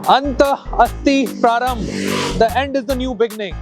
अंत अस्ति प्रारंभ, the end is the new beginning.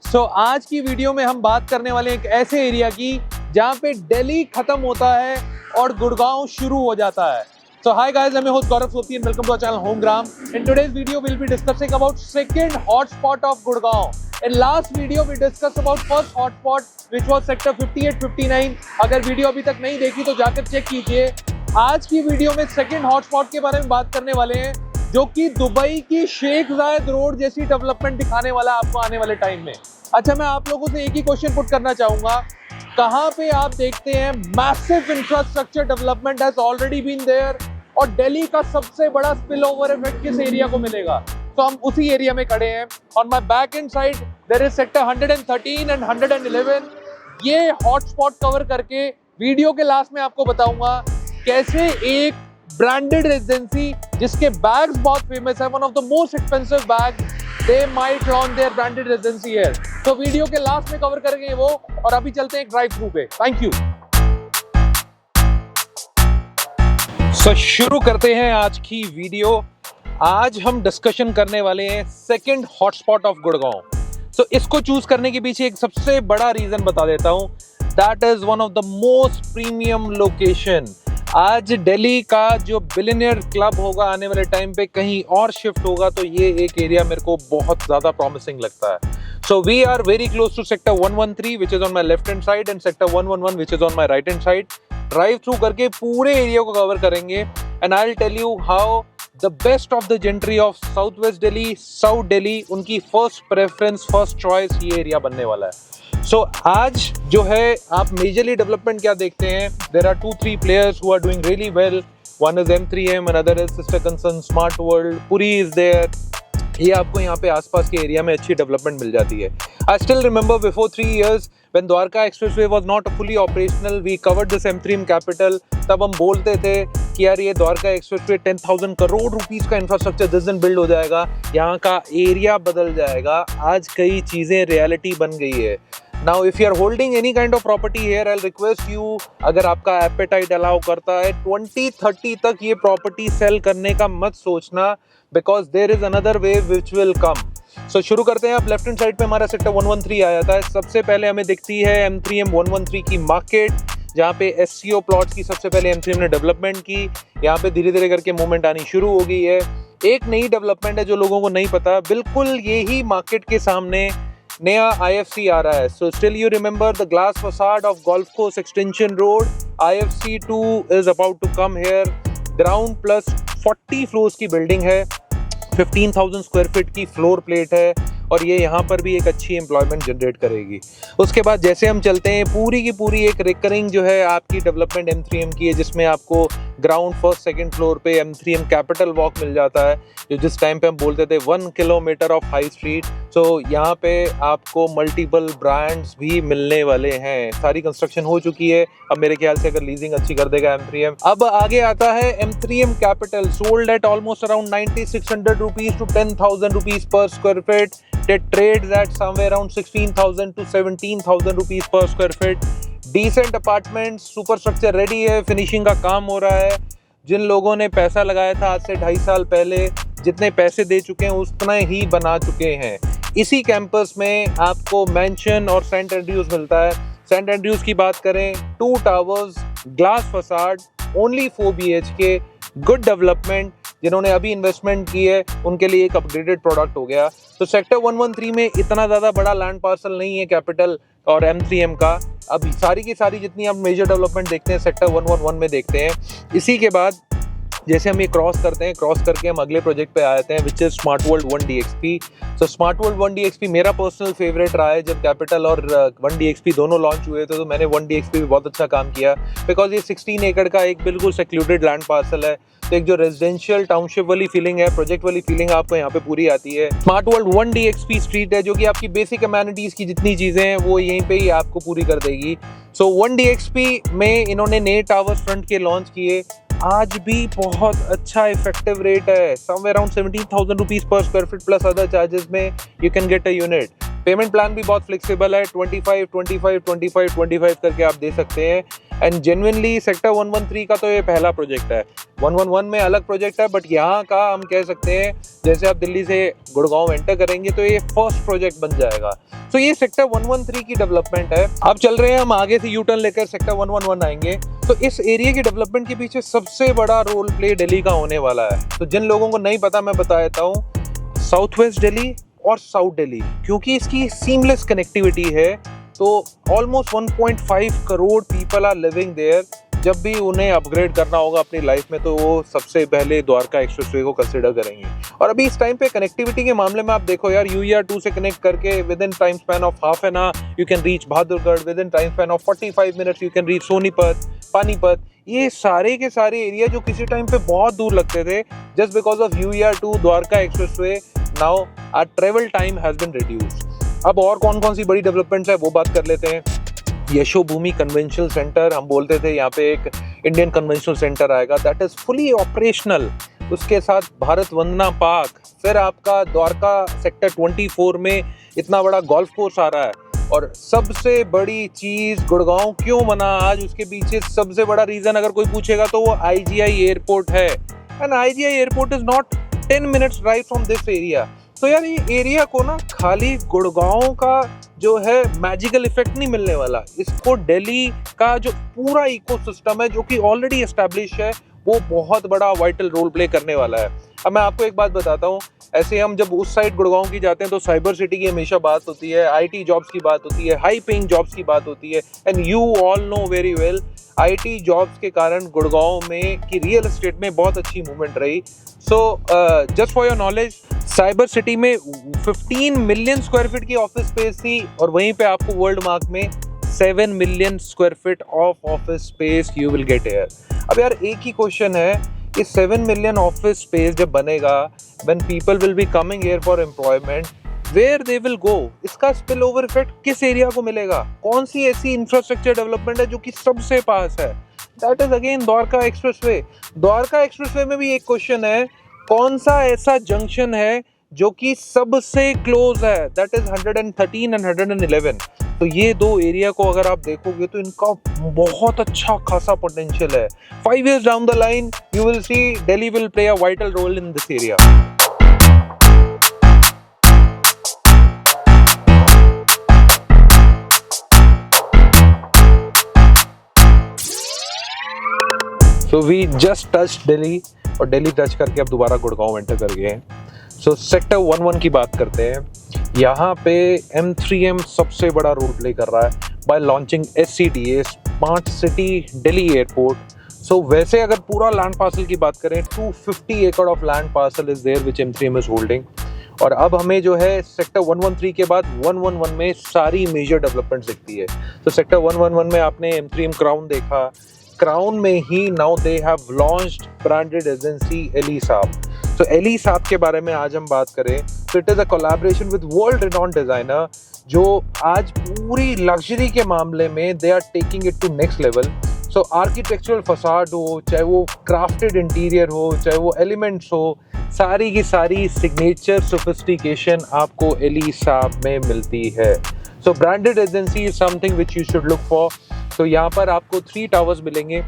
So आज की वीडियो में हम बात करने वाले एक ऐसे एरिया की जहाँ पे दिल्ली खत्म होता है और गुड़गांव शुरू हो जाता है। So hi guys, I'm your host Gaurav Sopti and welcome to our channel Homegram. In today's video, we'll be discussing about second hotspot of Gurgaon. In last video, we discussed about first hotspot, which was sector 58-59. अगर video अभी तक नहीं देखी तो जाकर check कीजिए। आज की वीडियो में सेकंड हॉटस्पॉट के बारे में बात करने वाले हैं, जो कि दुबई की शेख जायद रोड जैसी डेवलपमेंट दिखाने वाला है आपको आने वाले टाइम में। अच्छा, मैं आप लोगों से एक ही क्वेश्चन पुट करना चाहूंगा, कहाँ पे आप देखते हैं massive infrastructure development has already been there और दिल्ली का सबसे बड़ा स्पिल ओवर इफेक्ट किस एरिया को मिलेगा? तो हम उसी एरिया में खड़े हैं। On my back and side there is sector 113 and 111। ये हॉटस्पॉट कवर करके वीडियो के लास्ट में आपको बताऊंगा कैसे एक ब्रांडेड रेजिडेंसी जिसके बैग्स बहुत फेमस है, one of the most expensive bag, they might launch there branded residency here. तो वीडियो के लास्ट में कवर करेंगे वो, और अभी चलते हैं एक ड्राइव थ्रू पे। Thank you. सो शुरू करते हैं आज की वीडियो। आज हम डिस्कशन करने वाले हैं सेकंड हॉटस्पॉट ऑफ गुड़गांव। सो इसको चूज करने के पीछे एक सबसे बड़ा रीजन बता देता हूं, that is one of the most premium location. आज दिल्ली का जो बिलियनियर क्लब होगा आने वाले टाइम पे कहीं और शिफ्ट होगा, तो ये एक एरिया मेरे को बहुत ज्यादा प्रॉमिसिंग लगता है। So we are very close to sector 113 which is on my left hand side and sector 111 which is on my right hand side. Drive through करके पूरे एरिया को कवर करेंगे and I will tell you how the best of the gentry of south west Delhi, south Delhi, उनकी first preference, first choice ये area बनने वाला है। सो आज जो है आप मेजरली डेवलपमेंट क्या देखते हैं, there are 2-3 players who are doing really well. One is M3M, another is Sister Concern Smart World, Puri is there. ये आपको यहाँ पे आसपास के एरिया में अच्छी डेवलपमेंट मिल जाती है। I still remember before 3 years when Dwarka Expressway was not fully operational, we covered this M3M capital. तब हम बोलते थे कि यार ये द्वारका एक्सप्रेसवे 10,000 करोड़ रुपीस का इंफ्रास्ट्रक्चर जिस दिन बिल्ड हो जाएगा, यहाँ का एरिया बदल जाएगा। आज कई चीज़ें रियलिटी बन गई है। Now if you are holding any kind of property here, I'll request you, अगर आपका appetite allow करता है, 2030 तक ये प्रॉपर्टी सेल करने का मत सोचना, because there is another wave which will come. So शुरू करते हैं। आप लेफ्ट हैंड साइड पे हमारा सेक्टर 113 आ जाता है। सबसे पहले हमें दिखती है M3M 113 की मार्केट, जहाँ पे SCO प्लॉट्स की सबसे पहले M3M ने डेवलपमेंट की। यहाँ पे धीरे धीरे करके मूवमेंट आनी शुरू हो गई है। एक नई डेवलपमेंट है जो लोगों को नहीं पता, बिल्कुल यही मार्केट के सामने नया IFC आ रहा है। So still you remember the glass facade of golf course extension road, IFC 2 is about to come here. Ground plus 40 floors की बिल्डिंग है, 15,000 स्क्वायर फीट की फ्लोर प्लेट है, और ये यहाँ पर भी एक अच्छी एम्प्लॉयमेंट जनरेट करेगी। उसके बाद जैसे हम चलते हैं, पूरी की पूरी एक रिकरिंग जो है आपकी डेवलपमेंट M3M की है, जिसमें आपको ग्राउंड फर्स्ट सेकंड फ्लोर पे M3M कैपिटल वॉक मिल जाता है, जो जिस टाइम पे हम बोलते थे 1 किलोमीटर ऑफ हाई स्ट्रीट। सो यहाँ पे आपको मल्टीपल ब्रांड्स भी मिलने वाले हैं। सारी कंस्ट्रक्शन हो चुकी है, अब मेरे ख्याल से अगर लीजिंग अच्छी कर देगा M3M। अब आगे आता है M3M capital, sold at almost around 9,600 rupees to 10,000 rupees per square feet. It trades at somewhere around 16,000 to 17,000 rupees per square feet. Decent apartments, super structure ready है, फिनिशिंग का काम हो रहा है। जिन लोगों ने पैसा लगाया था आज से 2.5 साल पहले, जितने पैसे दे चुके हैं उतना ही बना चुके हैं। इसी कैंपस में आपको मैंशन और सेंट एंड्रयूज मिलता है। सेंट एंड्रयूज की बात करें, 2 towers, glass facade, only 4 BHK, good development. जिन्होंने अभी इन्वेस्टमेंट की है उनके लिए एक अपग्रेडेड प्रोडक्ट हो गया। तो सेक्टर 113 में इतना ज़्यादा बड़ा लैंड पार्सल नहीं है कैपिटल और M3M का। अब सारी की सारी जितनी हम मेजर डेवलपमेंट देखते हैं सेक्टर 111 में देखते हैं। इसी के बाद जैसे हम ये क्रॉस करते हैं, क्रॉस करके हम अगले प्रोजेक्ट पे आते हैं, which is smart world 1DXP। So smart world 1DXP मेरा पर्सनल फेवरेट रहा है। जब कैपिटल और 1DXP दोनों लॉन्च हुए थे तो मैंने 1DXP भी बहुत अच्छा काम किया, बिकॉज ये 16 एकड़ का एक बिल्कुल सेक्लूडेड लैंड पार्सल है। तो एक जो रेजिडेंशियल टाउनशिप वाली फीलिंग है, प्रोजेक्ट वाली फीलिंग आपको यहाँ पे पूरी आती है। स्मार्ट वर्ल्ड 1DXP स्ट्रीट है, जो कि आपकी बेसिक अमेनिटीज की जितनी चीज़ें हैं वो यहीं पे ही आपको पूरी कर देगी। सो 1DXP में इन्होंने नए टावर्स फ्रंट के लॉन्च किए, आज भी बहुत अच्छा इफेक्टिव रेट है, somewhere around 17,000 rupees per square feet plus other charges में you can get a unit. Payment plan भी बहुत फ्लेक्सिबल है, 25 25 25 25 करके आप दे सकते हैं। एंड जेन्युइनली सेक्टर 113 का तो ये पहला प्रोजेक्ट है। 111 में अलग प्रोजेक्ट है, बट यहाँ का हम कह सकते हैं जैसे आप दिल्ली से गुड़गांव एंटर करेंगे तो ये फर्स्ट प्रोजेक्ट बन जाएगा। तो ये सेक्टर 113 की डेवलपमेंट है। अब चल रहे हैं हम आगे से यू टर्न लेकर सेक्टर 111 आएंगे। तो इस एरिया की डेवलपमेंट के पीछे सबसे बड़ा रोल प्ले दिल्ली का होने वाला है। तो जिन लोगों को नहीं पता मैं बता देता हूँ, साउथ वेस्ट दिल्ली और साउथ दिल्ली, क्योंकि इसकी सीमलेस कनेक्टिविटी है तो almost 1.5 crore people are living there. जब भी उन्हें अपग्रेड करना होगा अपनी लाइफ में तो वो सबसे पहले द्वारका एक्सप्रेसवे को कंसिडर करेंगे। और अभी इस टाइम पे कनेक्टिविटी के मामले में आप देखो यार, UER2 से कनेक्ट करके with in time span of half an hour you can reach Bahadurgarh, with in time span of 45 minutes you can reach Sonipat, Panipat. ये सारे के सारे एरिया जो किसी टाइम पे बहुत दूर लगते थे, just because of UER2 Dwarka expressway, now our travel time has been reduced. अब और कौन कौन सी बड़ी डेवलपमेंट्स है वो बात कर लेते हैं। यशोभूमि कन्वेंशनल सेंटर, हम बोलते थे यहाँ पे एक इंडियन कन्वेंशनल सेंटर आएगा, दैट इज फुली ऑपरेशनल। उसके साथ भारत वंदना पार्क, फिर आपका द्वारका सेक्टर 24 में इतना बड़ा गोल्फ कोर्स आ रहा है। और सबसे बड़ी चीज गुड़गांव क्यों बना आज, उसके पीछे सबसे बड़ा रीजन अगर कोई पूछेगा तो वो IGI एयरपोर्ट है। And IGI airport is not 10 minutes drive from this area. तो यार ये एरिया को ना खाली गुड़गांव का जो है मैजिकल इफेक्ट नहीं मिलने वाला, इसको दिल्ली का जो पूरा इकोसिस्टम है जो कि ऑलरेडी एस्टैब्लिश है वो बहुत बड़ा वाइटल रोल प्ले करने वाला है। अब मैं आपको एक बात बताता हूँ, ऐसे हम जब उस साइड गुड़गांव की जाते हैं तो साइबर सिटी की हमेशा बात होती है, IT जॉब्स की बात होती है, हाई पेइंग जॉब्स की बात होती है। And you all know very well IT jobs के कारण गुड़गांव में की रियल एस्टेट में बहुत अच्छी मूवमेंट रही। So just for your knowledge, cyber city में 15 मिलियन स्क्वायर फीट की ऑफिस स्पेस थी और वहीं पे आपको वर्ल्ड मार्क में 7 million square feet of office space you will get here. अब यार एक ही क्वेश्चन है, इस 7 मिलियन ऑफिस स्पेस जब बनेगा, when people will be coming here for employment, where they will go, इसका स्पिल ओवर इफेक्ट किस एरिया को मिलेगा? कौन सी ऐसी इंफ्रास्ट्रक्चर डेवलपमेंट है जो कि सबसे पास है? That is again Dwarka expressway. Dwarka expressway में भी एक क्वेश्चन है, कौन सा ऐसा जंक्शन है जो कि सबसे क्लोज है? That is 113 and 111। तो ये दो एरिया को अगर आप देखोगे तो इनका बहुत अच्छा खासा पोटेंशियल है। 5 years down the line you will see Delhi will play a vital role in this area. So we just touched Delhi और दिल्ली टच करके अब दोबारा गुड़गांव एंटर कर गए हैं। सो सेक्टर 11 की बात करते हैं। यहाँ पे M3M सबसे बड़ा रोल प्ले कर रहा है by launching SCTA, smart city Delhi airport. So वैसे अगर पूरा लैंड पार्सल की बात करें, 250 एकड़ of land parcel is there which M3M is holding. और अब हमें जो है सेक्टर 113 के बाद 111 में सारी मेजर डेवलपमेंट दिखती है। तो सेक्टर 111 में आपने M3M क्राउन देखा, क्राउन में ही now they have launched branded agency Elie Saab. तो एलिसाब के बारे में आज हम बात करें तो it is a collaboration with world renowned designer जो आज पूरी लग्जरी के मामले में they are taking it to next level. So architectural facade हो, चाहे वो क्राफ्टेड इंटीरियर हो, चाहे वो एलिमेंट्स हो, सारी की सारी सिग्नेचर सोफिस्टिकेशन आपको एलिसाब में मिलती है। So branded agency is something which you should look for. तो यहाँ पर आपको 3 टावर्स मिलेंगे,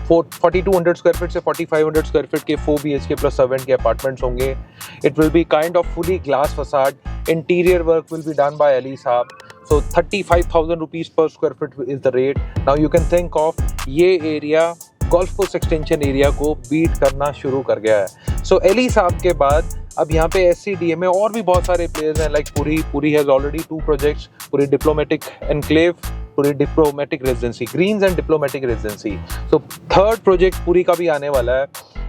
4200 स्क्वायर फीट से 4500 स्क्वायर फीट के 4 BHK प्लस सर्वेंट के अपार्टमेंट्स होंगे। It will be kind of fully glass facade. Interior work will be done by Elie Saab. So 35,000 rupees per square feet is the rate. Now you can think of ये area golf course extension area को beat करना शुरू कर गया है। सो एलिसाब के बाद अब यहाँ पे SCDA में और भी बहुत सारे प्लेयर्स हैं, like Puri has already 2 projects, Puri diplomatic enclave, Puri diplomatic residency, greens and diplomatic residency. So 3rd project Puri का भी आने वाला है।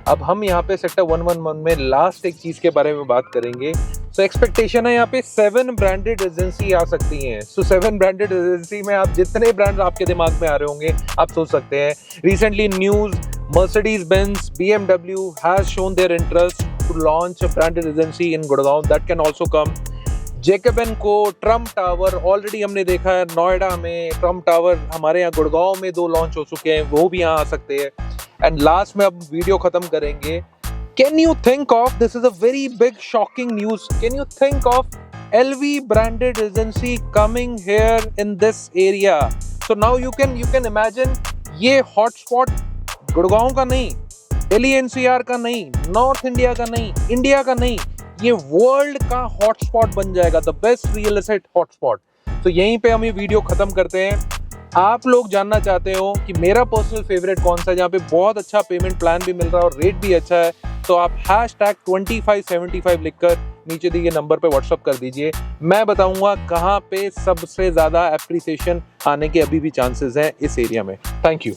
अब हम यहाँ पे सेक्टर 111 में लास्ट एक चीज के बारे में बात करेंगे। सो एक्सपेक्टेशन है यहाँ पे 7 ब्रांडेड एजेंसी आ सकती हैं। सो 7 ब्रांडेड एजेंसी में आप जितने ब्रांड्स आपके दिमाग में आ रहे होंगे आप सोच सकते हैं। Recently news, Mercedes-Benz, BMW has shown their interest to launch a branded agency in Gurgaon. That can also come. Jacob & Co, Trump Tower already हमने देखा है नोएडा में। ट्रम्प टावर हमारे यहाँ गुड़गांव में 2 लॉन्च हो चुके हैं, वो भी यहाँ आ सकते हैं। एंड लास्ट में अब वीडियो खत्म करेंगे। Can you think of, this is a very big shocking news, can you think of LV branded agency coming here in this area? So now you can imagine ये hotspot Gurgaon का नहीं, Delhi NCR का नहीं, north India का नहीं, India का नहीं, ये वर्ल्ड का हॉटस्पॉट बन जाएगा, the best real estate hotspot. तो यहीं पे हम ये वीडियो खत्म करते हैं। आप लोग जानना चाहते हो कि मेरा पर्सनल फेवरेट कौन सा है, जहाँ पे बहुत अच्छा पेमेंट प्लान भी मिल रहा है और रेट भी अच्छा है, तो आप #2575 लिखकर नीचे दिए नंबर पे व्हाट्सअप कर दीजिए। मैं बताऊंगा कहाँ पे सबसे ज्यादा एप्रिसिएशन आने के अभी भी चांसेस हैं इस एरिया में। Thank you.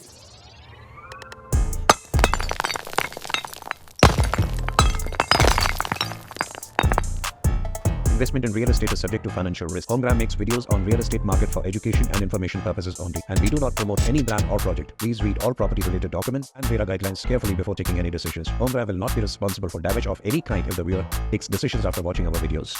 Investment in real estate is subject to financial risk. Homegram makes videos on real estate market for education and information purposes only, and we do not promote any brand or project. Please read all property related documents and RERA guidelines carefully before taking any decisions. Homegram will not be responsible for damage of any kind if the viewer takes decisions after watching our videos.